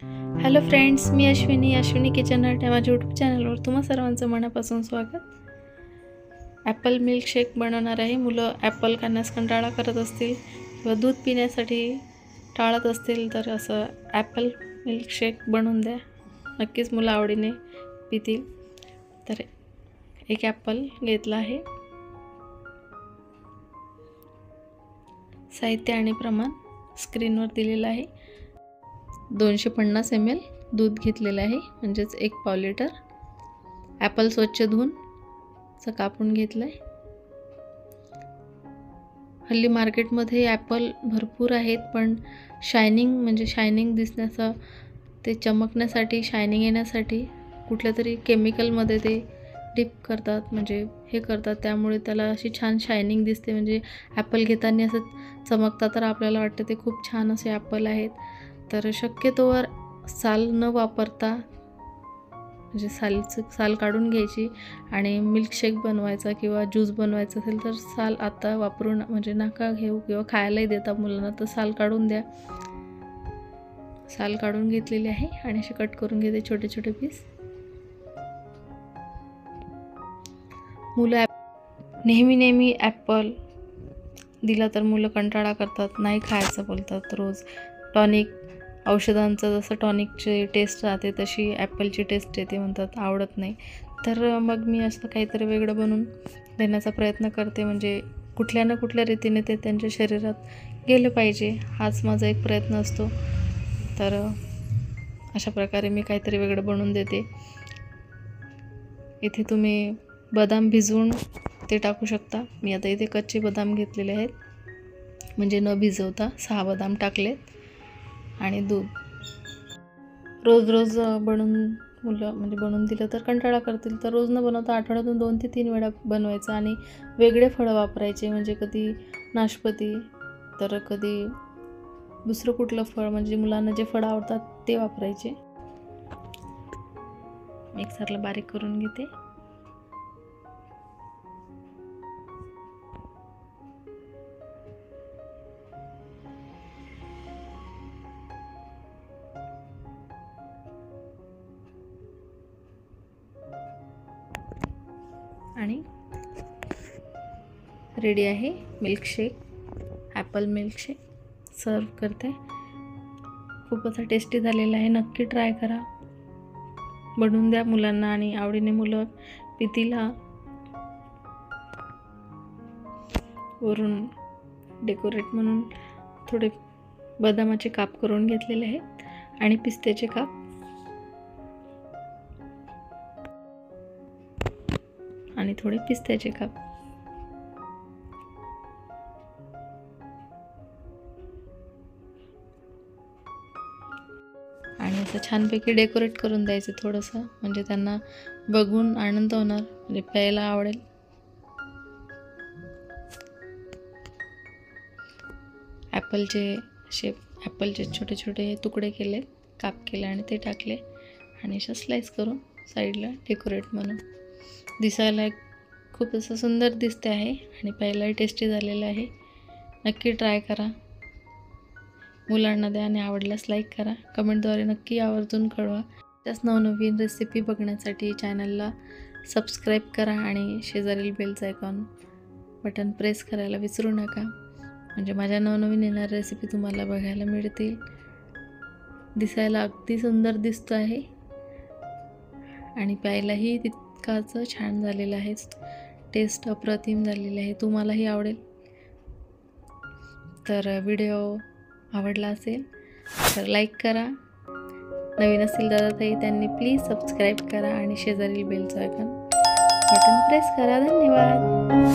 Hello friends, मी Ashwini kitchen art या माझ्या YouTube चॅनलवर तुम्हा सर्वांचं मनापासून स्वागत. ॲपल मिल्कशेक बनवणार आहे. मुलं ॲपल खाण्यास कंटाळा करत असतील किंवा दूध पिण्यासाठी टाळत असतील तर असं ॲपल मिल्कशेक बनवून द्या. नक्कीच मुलं आवडीने पितील. तर एक ॲपल घेतला आहे. साहित्य आणि प्रमाण स्क्रीनवर दिलेलं आहे. 250 ml दूध घेतलेलं आहे, म्हणजेच 1 पाव लिटर. ॲपल स्वच्छ धुवून कापून घेतलं आहे. हल्ली मार्केटमध्ये ॲपल भरपूर आहेत, पण शायनिंग दिसण्याचं, ते चमकण्यासाठी, शायनिंग येण्यासाठी कुठल्या तरी केमिकलमध्ये ते डिप करतात, म्हणजे हे करतात. त्यामुळे त्याला अशी छान शायनिंग दिसते, म्हणजे ॲपल घेताना असं चमकतात. तर आपल्याला वाटतं ते खूप छान असे ॲपल आहेत. तर शक्यतोवर साल न वापरता, म्हणजे साल काढून घ्यायची आणि मिल्कशेक बनवायचा किंवा ज्यूस बनवायचा असेल तर साल आता वापरून, म्हणजे नका घेऊ, किंवा खायलाही देता मुलांना तर साल काढून द्या. साल काढून घेतलेली आहे आणि असे कट करून घेते छोटे छोटे पीस. मुलं नेहमी ॲपल दिला तर मुलं कंटाळा करतात, नाही खायचं बोलतात. रोज टॉनिक, औषधांचं जसं टॉनिकची टेस्ट राहते तशी ॲपलची टेस्ट येते, म्हणतात आवडत नाही. तर मग मी असं काहीतरी वेगळं बनवून देण्याचा प्रयत्न करते, म्हणजे कुठल्या ना कुठल्या रीतीने ते त्यांच्या शरीरात गेलं पाहिजे, हाच माझा एक प्रयत्न असतो. तर अशा प्रकारे मी काहीतरी वेगळं बनवून देते. इथे तुम्ही बदाम भिजवून ते टाकू शकता. मी आता इथे कच्चे बदाम घेतलेले आहेत, म्हणजे न भिजवता 6 बदाम टाकलेत आणि दूध. रोज बनवून मुलं, म्हणजे बनवून दिलं तर कंटाळा करतील. तर रोज न बनवता आठवड्यातून 2 ते 3 वेळा बनवायचं आणि वेगळे फळं वापरायचे, म्हणजे कधी नाशपती तर कधी दुसरं कुठलं फळ, म्हणजे मुलांना जे फळं आवडतात ते वापरायचे. मिक्सरला बारीक करून घेते. आणि रेडी आहे मिल्कशेक, ॲपल मिल्कशेक. सर्व करते. खूप असा टेस्टी झालेला आहे. नक्की ट्राय करा, बनवून द्या मुलांना आणि आवडीने मुलं पितील. वरून डेकोरेट म्हणून थोडे बदामाचे काप करून घेतलेले आहेत आणि पिस्त्याचे काप. आणि थोडे पिस्त्याचे काप. आणि असं छानपैकी डेकोरेट करून द्यायचं थोडंसं, म्हणजे त्यांना बघून आनंद होणार, म्हणजे प्यायला आवडेल. ॲपलचे छोटे छोटे तुकडे केले, काप केले आणि ते टाकले आणि असं स्लाइस करून साईडला डेकोरेट म्हणून. दिसायला खूप असं सुंदर दिसते आहे आणि प्यायलाही टेस्टी झालेलं आहे. नक्की ट्राय करा, मुलांना द्या आणि आवडल्यास लाईक करा. कमेंटद्वारे नक्की आवर्जून कळवा. त्याच नवनवीन रेसिपी बघण्यासाठी चॅनलला सबस्क्राईब करा आणि शेजारील बेलचं आयकॉन बटन प्रेस करायला विसरू नका, म्हणजे माझ्या नवनवीन येणाऱ्या रेसिपी तुम्हाला बघायला मिळतील. दिसायला अगदी सुंदर दिसतो आहे आणि प्यायलाही तितकाच छान झालेलं आहे. टेस्ट अप्रतिम झालेली आहे. तुम्हालाही आवडेल. तर व्हिडिओ आवडला असेल तर लाईक करा. नवीन असतील दादा त्यांनी प्लीज सबस्क्राईब करा आणि शेजारील बेलचं आयकॉन बटन प्रेस करा. धन्यवाद.